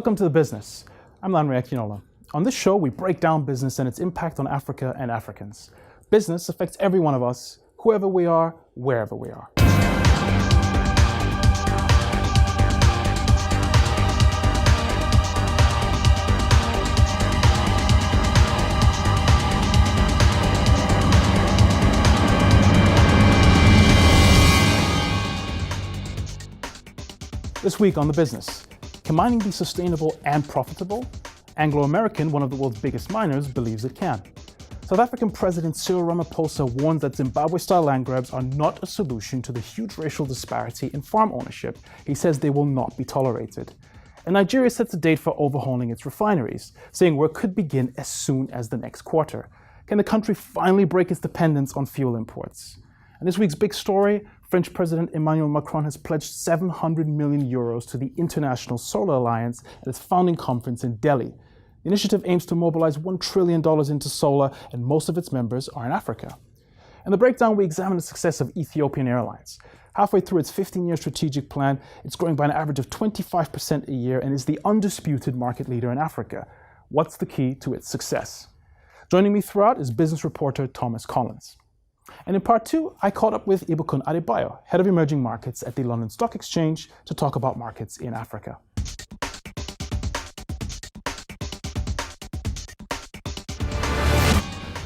Welcome to The Business. I'm Lanre Akinola. On this show, we break down business and its impact on Africa and Africans. Business affects every one of us, whoever we are, wherever we are. This week on The Business, can mining be sustainable and profitable? Anglo American, one of the world's biggest miners, believes it can. South African President Cyril Ramaphosa warns that Zimbabwe-style land grabs are not a solution to the huge racial disparity in farm ownership. He says they will not be tolerated. And Nigeria sets a date for overhauling its refineries, saying work could begin as soon as the next quarter. Can the country finally break its dependence on fuel imports? And this week's big story, French President Emmanuel Macron has pledged 700 million euros to the International Solar Alliance at its founding conference in Delhi. The initiative aims to mobilize $1 trillion into solar, and most of its members are in Africa. In the breakdown, we examine the success of Ethiopian Airlines. Halfway through its 15-year strategic plan, it's growing by an average of 25% a year and is the undisputed market leader in Africa. What's the key to its success? Joining me throughout is business reporter Thomas Collins. And in part two, I caught up with Ibukun Adebayo, head of emerging markets at the London Stock Exchange, to talk about markets in Africa.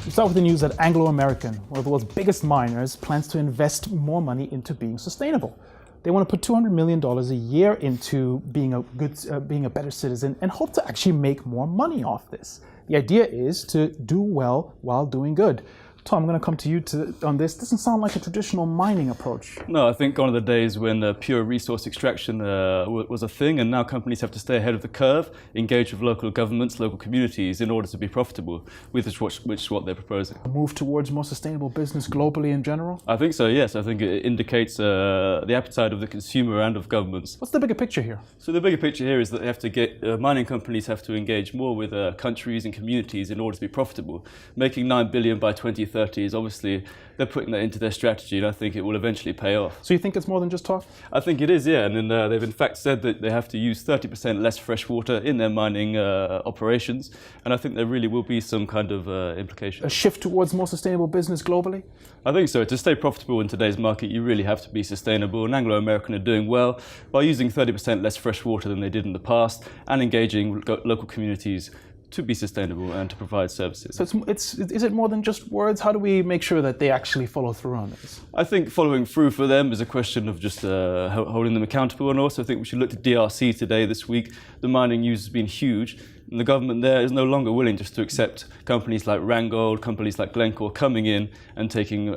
We start with the news that Anglo American, one of the world's biggest miners, plans to invest more money into being sustainable. They want to put $200 million a year into being a better citizen and hope to actually make more money off this. The idea is to do well while doing good. Tom, I'm going to come to you on this. Doesn't sound like a traditional mining approach. No, I think gone are the days when pure resource extraction was a thing, and now companies have to stay ahead of the curve, engage with local governments, local communities in order to be profitable, which is what they're proposing. A move towards more sustainable business globally in general? I think so, yes. I think it indicates the appetite of the consumer and of governments. What's the bigger picture here? So the bigger picture here is that they have to get mining companies have to engage more with countries and communities in order to be profitable. Making $9 billion by 2030 is obviously, they're putting that into their strategy, and I think it will eventually pay off. So you think it's more than just talk? I think it is, yeah. And then they've in fact said that they have to use 30% less fresh water in their mining operations. And I think there really will be some kind of implication. A shift towards more sustainable business globally? I think so. To stay profitable in today's market, you really have to be sustainable. And Anglo American are doing well by using 30% less fresh water than they did in the past and engaging local communities to be sustainable and to provide services. So is it more than just words? How do we make sure that they actually follow through on this? I think following through for them is a question of just holding them accountable, and also I think we should look to DRC today, this week. The mining news has been huge, and the government there is no longer willing just to accept companies like Randgold, companies like Glencore coming in and taking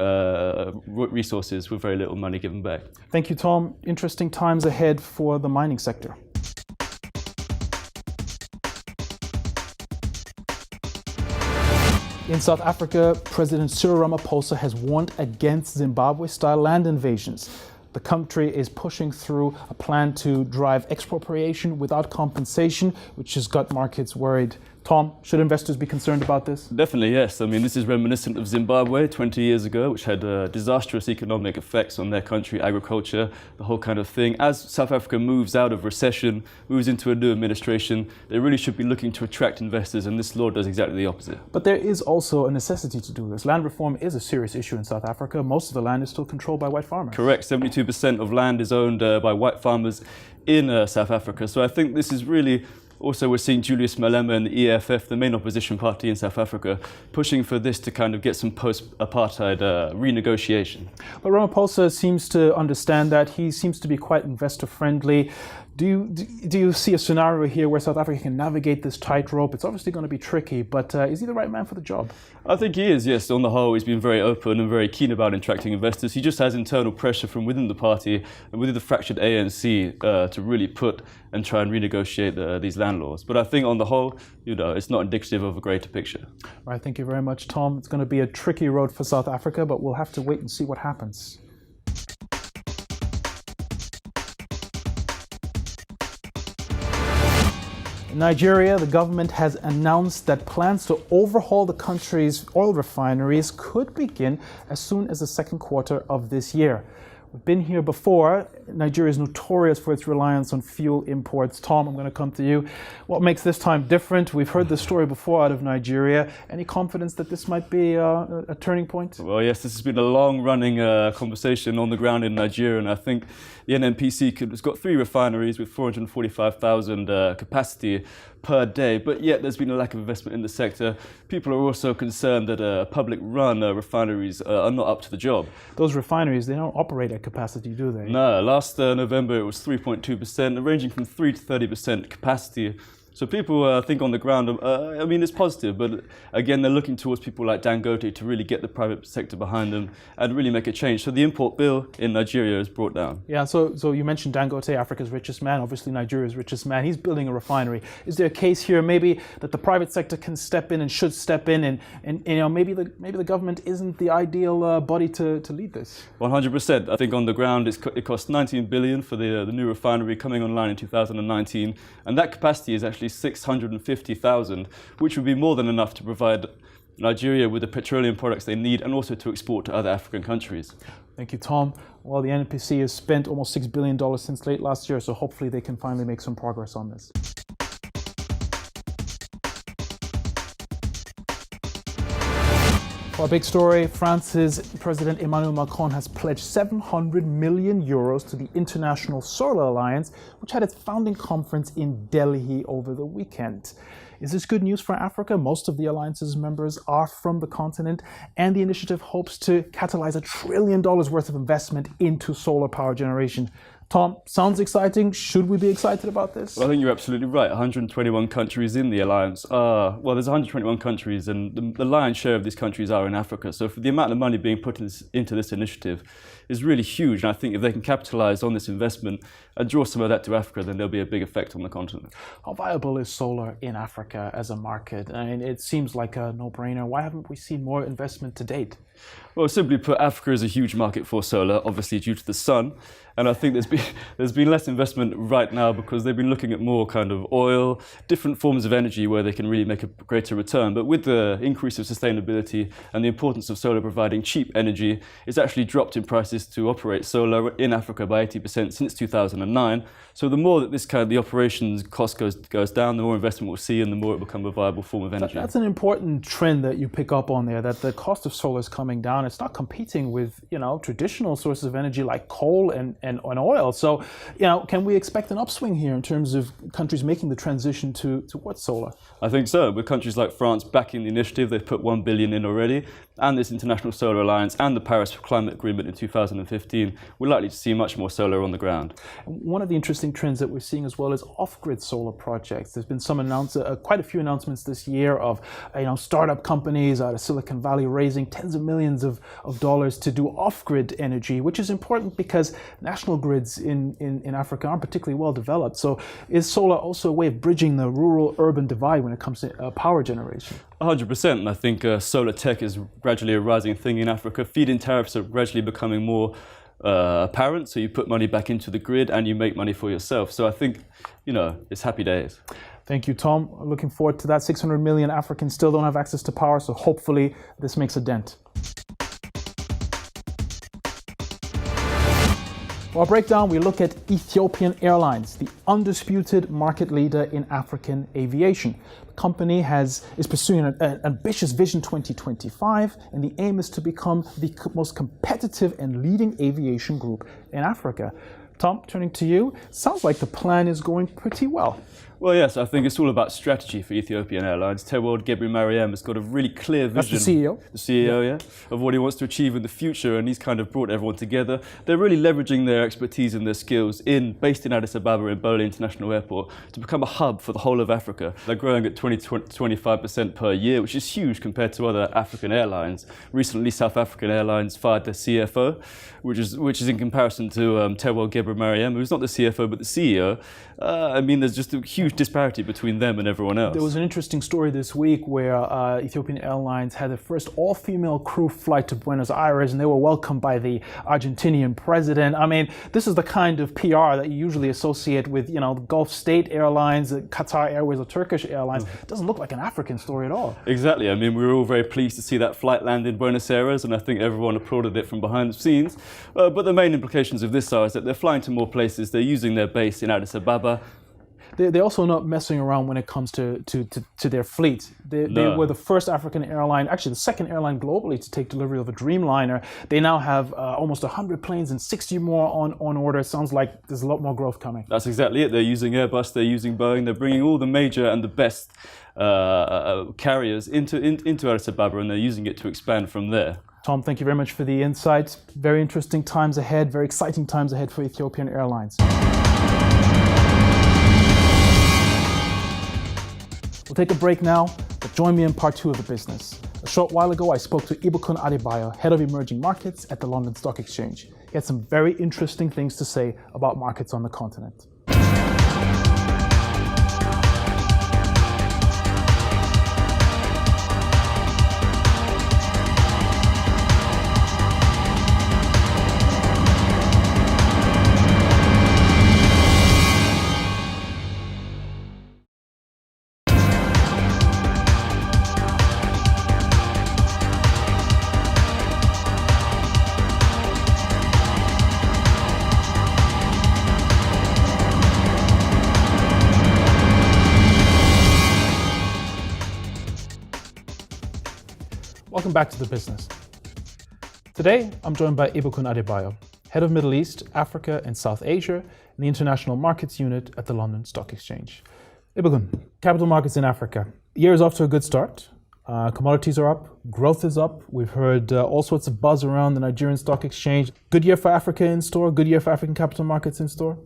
resources with very little money given back. Thank you, Tom. Interesting times ahead for the mining sector. In South Africa, President Cyril Ramaphosa has warned against Zimbabwe-style land invasions. The country is pushing through a plan to drive expropriation without compensation, which has got markets worried. Tom, should investors be concerned about this? Definitely, yes. I mean, this is reminiscent of Zimbabwe 20 years ago, which had disastrous economic effects on their country, agriculture, the whole kind of thing. As South Africa moves out of recession, moves into a new administration, they really should be looking to attract investors, and this law does exactly the opposite. But there is also a necessity to do this. Land reform is a serious issue in South Africa. Most of the land is still controlled by white farmers. Correct. 72% of land is owned by white farmers in South Africa. So I think this is really... Also, we're seeing Julius Malema and the EFF, the main opposition party in South Africa, pushing for this to kind of get some post-apartheid renegotiation. But Ramaphosa seems to understand that. He seems to be quite investor-friendly. Do you see a scenario here where South Africa can navigate this tightrope? It's obviously going to be tricky, but is he the right man for the job? I think he is, yes. On the whole, he's been very open and very keen about attracting investors. He just has internal pressure from within the party and within the fractured ANC to really put and try and renegotiate these land laws. But I think on the whole, it's not indicative of a greater picture. All right, thank you very much, Tom. It's going to be a tricky road for South Africa, but we'll have to wait and see what happens. In Nigeria, the government has announced that plans to overhaul the country's oil refineries could begin as soon as the second quarter of this year. We've been here before. Nigeria is notorious for its reliance on fuel imports. Tom, I'm going to come to you. What makes this time different? We've heard this story before out of Nigeria. Any confidence that this might be a turning point? Well, yes, this has been a long-running conversation on the ground in Nigeria, and I think the NNPC has got 3 refineries with 445,000 capacity per day, but yet there's been a lack of investment in the sector. People are also concerned that public-run refineries are not up to the job. Those refineries, they don't operate at capacity, do they? No, last November it was 3.2%, ranging from 3 to 30% capacity. So people think on the ground, I mean, it's positive, but again, they're looking towards people like Dangote to really get the private sector behind them and really make a change. So the import bill in Nigeria is brought down. Yeah, so you mentioned Dangote, Africa's richest man, obviously Nigeria's richest man. He's building a refinery. Is there a case here maybe that the private sector can step in and should step in, and you know, maybe the government isn't the ideal body to lead this? 100%. I think on the ground it cost 19 billion for the new refinery coming online in 2019, and that capacity is actually 650,000, which would be more than enough to provide Nigeria with the petroleum products they need and also to export to other African countries. Thank you, Tom. Well, the NNPC has spent almost $6 billion since late last year, so hopefully they can finally make some progress on this. For a big story, France's President Emmanuel Macron has pledged 700 million euros to the International Solar Alliance, which had its founding conference in Delhi over the weekend. Is this good news for Africa? Most of the alliance's members are from the continent, and the initiative hopes to catalyze $1 trillion worth of investment into solar power generation. Tom, sounds exciting. Should we be excited about this? Well, I think you're absolutely right. 121 countries in the alliance are, well, there's 121 countries, and the lion's share of these countries are in Africa. So for the amount of money being put into this initiative is really huge. And I think if they can capitalize on this investment and draw some of that to Africa, then there'll be a big effect on the continent. How viable is solar in Africa as a market? I mean, it seems like a no-brainer. Why haven't we seen more investment to date? Well, simply put, Africa is a huge market for solar, obviously due to the sun. And I think there's been less investment right now because they've been looking at more kind of oil, different forms of energy where they can really make a greater return. But with the increase of sustainability and the importance of solar providing cheap energy, it's actually dropped in prices to operate solar in Africa by 80% since 2009. So the more that the operations cost goes down, the more investment we'll see and the more it will become a viable form of energy. That's an important trend that you pick up on there, that the cost of solar is coming down. It's not competing with, you know, traditional sources of energy like coal and oil. So, you know, can we expect an upswing here in terms of countries making the transition towards solar? I think so. With countries like France backing the initiative, they've put 1 billion in already, and this International Solar Alliance and the Paris Climate Agreement in 2015, we're likely to see much more solar on the ground. One of the interesting trends that we're seeing as well is off-grid solar projects. There's been quite a few announcements this year of, you know, startup companies out of Silicon Valley raising tens of millions of dollars to do off-grid energy, which is important because national grids in Africa aren't particularly well developed. So is solar also a way of bridging the rural-urban divide when it comes to power generation? 100%, and I think solar tech is gradually a rising thing in Africa. Feed-in tariffs are gradually becoming more apparent, so you put money back into the grid and you make money for yourself. So I think, you know, it's happy days. Thank you, Tom. Looking forward to that. 600 million Africans still don't have access to power, so hopefully this makes a dent. For our breakdown, we look at Ethiopian Airlines, the undisputed market leader in African aviation. The company is pursuing an ambitious Vision 2025, and the aim is to become the most competitive and leading aviation group in Africa. Tom, turning to you, sounds like the plan is going pretty well. Well, yes, I think it's all about strategy for Ethiopian Airlines. Tewod Gebremariam has got a really clear vision. That's the CEO? The CEO, yeah, of what he wants to achieve in the future, and he's kind of brought everyone together. They're really leveraging their expertise and their skills based in Addis Ababa in Bole International Airport to become a hub for the whole of Africa. They're growing at 20-25% per year, which is huge compared to other African airlines. Recently, South African Airlines fired their CFO, which is in comparison to Tewod Gebremariam, who's not the CFO but the CEO. I mean, there's just a huge huge disparity between them and everyone else. There was an interesting story this week where Ethiopian Airlines had the first all-female crew flight to Buenos Aires, and they were welcomed by the Argentinian president. I mean, this is the kind of PR that you usually associate with, you know, Gulf State Airlines, Qatar Airways, or Turkish Airlines. It doesn't look like an African story at all. Exactly. I mean, we were all very pleased to see that flight land in Buenos Aires, and I think everyone applauded it from behind the scenes. But the main implications of this are is that they're flying to more places. They're using their base in Addis Ababa. They're also not messing around when it comes to their fleet. They were the first African airline, actually the second airline globally to take delivery of a Dreamliner. They now have almost 100 planes and 60 more on order. Sounds like there's a lot more growth coming. That's exactly it. They're using Airbus, they're using Boeing, they're bringing all the major and the best carriers into Addis Ababa, and they're using it to expand from there. Tom, thank you very much for the insights. Very interesting times ahead, very exciting times ahead for Ethiopian Airlines. We'll take a break now, but join me in part 2 of the business. A short while ago, I spoke to Ibukun Adebayo, head of emerging markets at the London Stock Exchange. He had some very interesting things to say about markets on the continent. Welcome back to the business. Today, I'm joined by Ibukun Adebayo, head of Middle East, Africa, and South Asia in the International Markets Unit at the London Stock Exchange. Ibukun, capital markets in Africa. The year is off to a good start. Commodities are up, growth is up. We've heard all sorts of buzz around the Nigerian Stock Exchange. Good year for Africa in store, good year for African capital markets in store?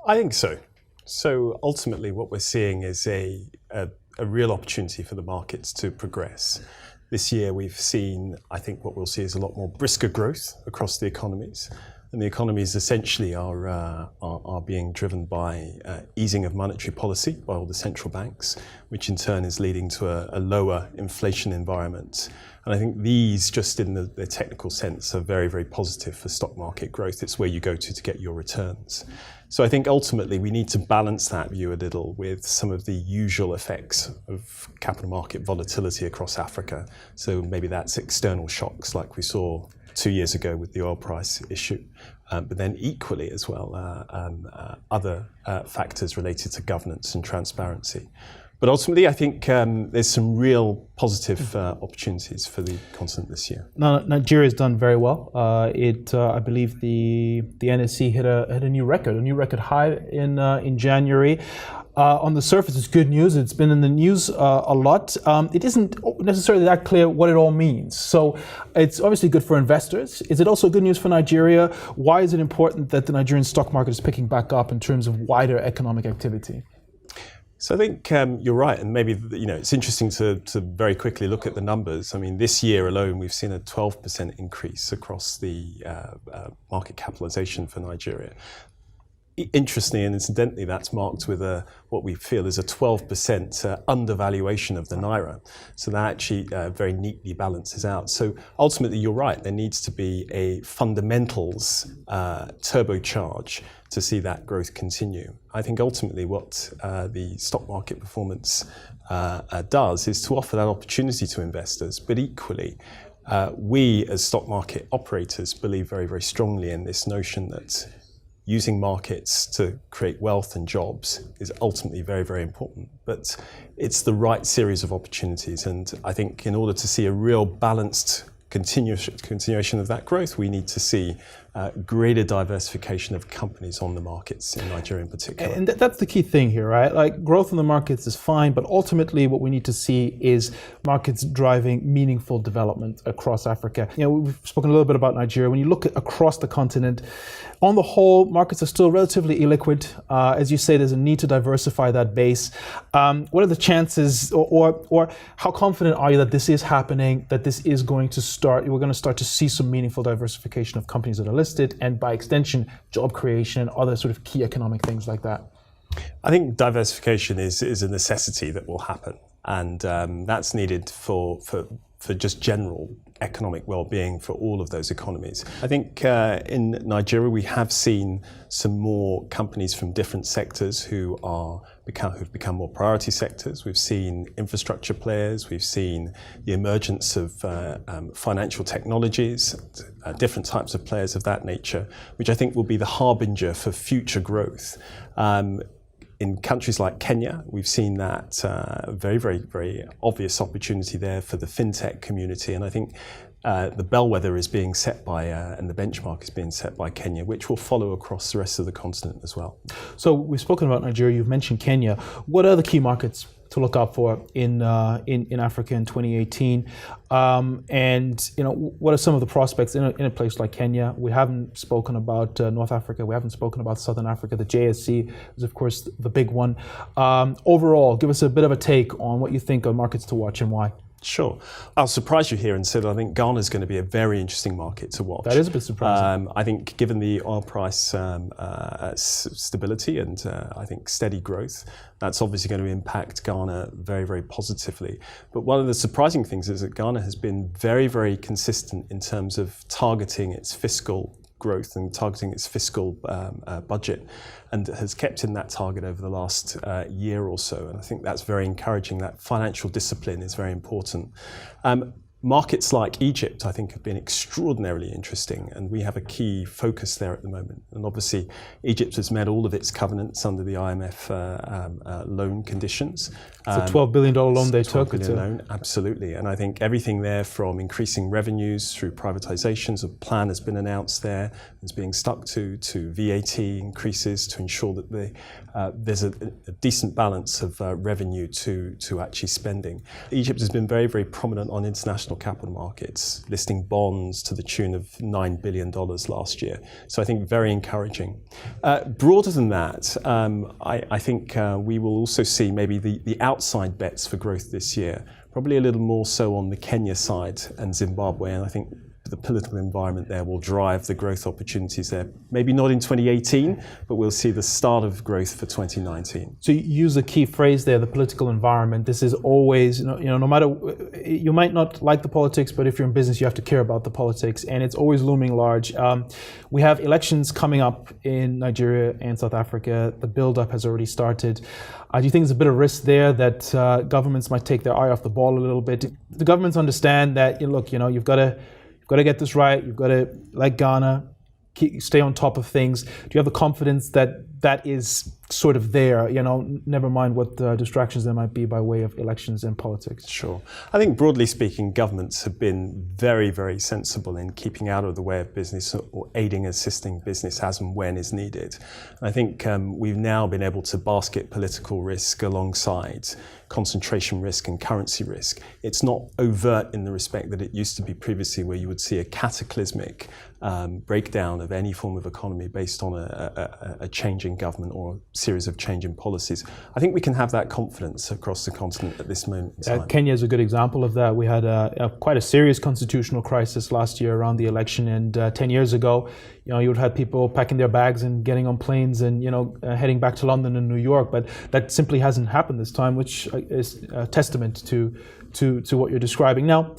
I think so. So ultimately what we're seeing is a real opportunity for the markets to progress. This year we've seen, I think what we'll see is a lot more brisker growth across the economies. And the economies essentially are being driven by easing of monetary policy by all the central banks, which in turn is leading to a lower inflation environment. And I think these, just in the technical sense, are very, very positive for stock market growth. It's where you go to get your returns. So I think ultimately we need to balance that view a little with some of the usual effects of capital market volatility across Africa. So maybe that's external shocks like we saw 2 years ago with the oil price issue, but then equally as well other factors related to governance and transparency. But ultimately, I think there's some real positive opportunities for the continent this year. Now, Nigeria's done very well. I believe the NSE hit a new record high in January. On the surface, it's good news. It's been in the news a lot. It isn't necessarily that clear what it all means. So it's obviously good for investors. Is it also good news for Nigeria? Why is it important that the Nigerian stock market is picking back up in terms of wider economic activity? So I think you're right, and maybe it's interesting to very quickly look at the numbers. I mean, this year alone, we've seen a 12% increase across the market capitalization for Nigeria. Interestingly and incidentally, that's marked with what we feel is a 12% undervaluation of the Naira. So that actually very neatly balances out. So ultimately, you're right, there needs to be a fundamentals turbocharge to see that growth continue. I think ultimately what the stock market performance does is to offer that opportunity to investors, but equally, we as stock market operators believe very, very strongly in this notion that using markets to create wealth and jobs is ultimately very, very important. But it's the right series of opportunities. And I think in order to see a real balanced continuation of that growth, we need to see greater diversification of companies on the markets in Nigeria in particular. And that's the key thing here, right? Like, growth in the markets is fine, but ultimately what we need to see is markets driving meaningful development across Africa. We've spoken a little bit about Nigeria. When you look across the continent, on the whole, markets are still relatively illiquid. As you say, there's a need to diversify that base. What are the chances, or how confident are you that this is happening, that this is going to start, we're going to start to see some meaningful diversification of companies that are listed, and by extension, job creation and other sort of key economic things like that? I think diversification is a necessity that will happen, and that's needed for just general economic well-being for all of those economies. I think in Nigeria we have seen some more companies from different sectors who've become more priority sectors. We've seen infrastructure players, we've seen the emergence of financial technologies, different types of players of that nature, which I think will be the harbinger for future growth. In countries like Kenya, we've seen that very, very, very obvious opportunity there for the fintech community. And I think the bellwether is being set by, and the benchmark is being set by Kenya, which will follow across the rest of the continent as well. So we've spoken about Nigeria, you've mentioned Kenya. What are the key markets to look out for in Africa in 2018? And what are some of the prospects in a place like Kenya? We haven't spoken about North Africa. We haven't spoken about Southern Africa. The JSC is, of course, the big one. Overall, give us a bit of a take on what you think are markets to watch and why. Sure. I'll surprise you here and say that I think Ghana is going to be a very interesting market to watch. That is a bit surprising. I think given the oil price stability and I think steady growth, that's obviously going to impact Ghana very, very positively. But one of the surprising things is that Ghana has been very, very consistent in terms of targeting its fiscal growth and targeting its fiscal budget, and has kept in that target over the last year or so. And I think that's very encouraging. That financial discipline is very important. Markets like Egypt, I think, have been extraordinarily interesting, and we have a key focus there at the moment. And obviously, Egypt has met all of its covenants under the IMF loan conditions. It's a $12 billion loan they took. $12 billion loan, absolutely. And I think everything there, from increasing revenues through privatizations, a plan has been announced there, is being stuck to VAT increases to ensure that there's a decent balance of revenue to actually spending. Egypt has been very, very prominent on international capital markets, listing bonds to the tune of $9 billion last year. So I think very encouraging. Broader than that, I think we will also see maybe the outside bets for growth this year, probably a little more so on the Kenya side and Zimbabwe. And I think the political environment there will drive the growth opportunities there. Maybe not in 2018, but we'll see the start of growth for 2019. So you use a key phrase there, the political environment. This is always, no matter, you might not like the politics, but if you're in business, you have to care about the politics, and it's always looming large. We have elections coming up in Nigeria and South Africa. The build-up has already started. Do you think there's a bit of risk there that governments might take their eye off the ball a little bit? The governments understand that, look, you've got to get this right. You've got to, like Ghana, stay on top of things. Do you have the confidence that that is sort of there, never mind what distractions there might be by way of elections and politics? Sure. I think broadly speaking, governments have been very, very sensible in keeping out of the way of business or aiding, assisting business as and when is needed. I think we've now been able to basket political risk alongside concentration risk and currency risk. It's not overt in the respect that it used to be previously, where you would see a cataclysmic breakdown of any form of economy based on a change in government or a series of change in policies. I think we can have that confidence across the continent at this moment in time. Kenya is a good example of that. We had quite a serious constitutional crisis last year around the election, and 10 years ago, you would have had people packing their bags and getting on planes and heading back to London and New York, but that simply hasn't happened this time, which is a testament to what you're describing. Now,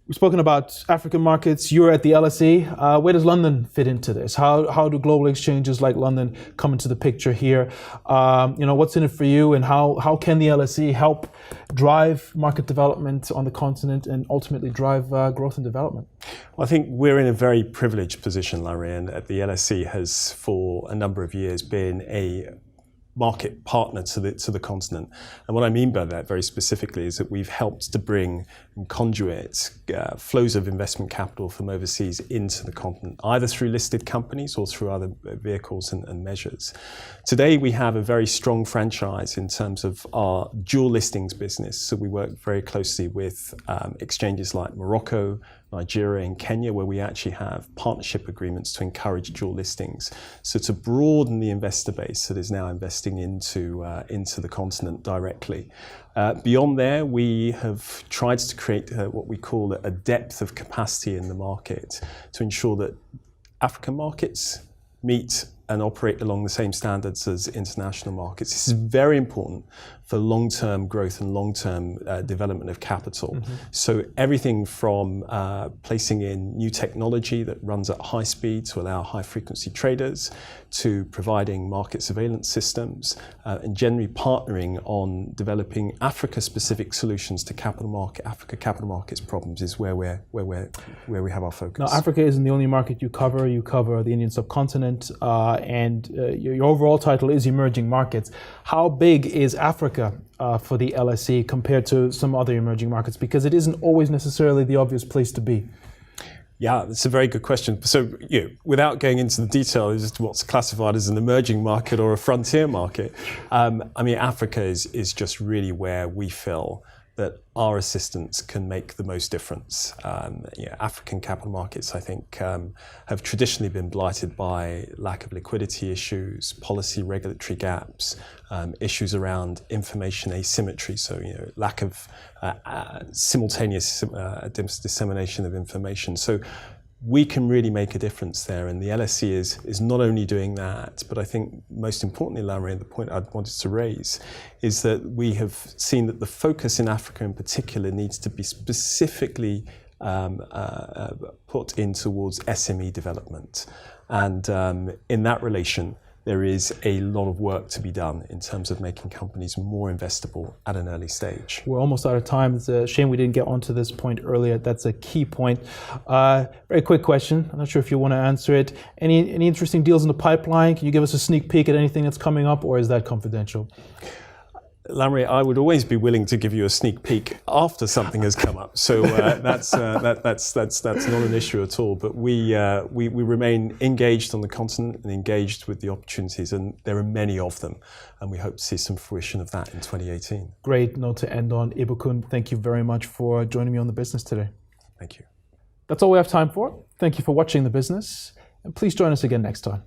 we've spoken about African markets. You're at the LSE. Where does London fit into this? How do global exchanges like London come into the picture here? What's in it for you, and how can the LSE help drive market development on the continent and ultimately drive growth and development? Well, I think we're in a very privileged position, Larry, and the LSE has for a number of years been a market partner to the continent. And what I mean by that very specifically is that we've helped to bring and conduit flows of investment capital from overseas into the continent, either through listed companies or through other vehicles and measures. Today we have a very strong franchise in terms of our dual listings business. So we work very closely with exchanges like Morocco, Nigeria and Kenya, where we actually have partnership agreements to encourage dual listings. So to broaden the investor base that is now investing into the continent directly. Beyond there, we have tried to create what we call a depth of capacity in the market to ensure that African markets meet and operate along the same standards as international markets. This is very important for long-term growth and long-term development of capital. So everything from placing in new technology that runs at high speed to allow high-frequency traders, to providing market surveillance systems, and generally partnering on developing Africa-specific solutions to Africa capital markets problems is where we have our focus. Now, Africa isn't the only market you cover. You cover the Indian subcontinent, and your overall title is emerging markets. How big is Africa for the LSE compared to some other emerging markets? Because it isn't always necessarily the obvious place to be. Yeah, that's a very good question. So, without going into the detail as to what's classified as an emerging market or a frontier market, I mean, Africa is just really where we feel that our assistance can make the most difference. African capital markets, I think, have traditionally been blighted by lack of liquidity issues, policy regulatory gaps, issues around information asymmetry, so lack of simultaneous dissemination of information. So we can really make a difference there, and the LSE is not only doing that, but I think most importantly, Larry, the point I wanted to raise is that we have seen that the focus in Africa in particular needs to be specifically put in towards SME development. And in that relation, there is a lot of work to be done in terms of making companies more investable at an early stage. We're almost out of time. It's a shame we didn't get onto this point earlier. That's a key point. Very quick question. I'm not sure if you want to answer it. Any interesting deals in the pipeline? Can you give us a sneak peek at anything that's coming up, or is that confidential? Lamri, I would always be willing to give you a sneak peek after something has come up. So that's not an issue at all. But we remain engaged on the continent and engaged with the opportunities, and there are many of them. And we hope to see some fruition of that in 2018. Great note to end on. Ibukun, thank you very much for joining me on The Business today. Thank you. That's all we have time for. Thank you for watching The Business, and please join us again next time.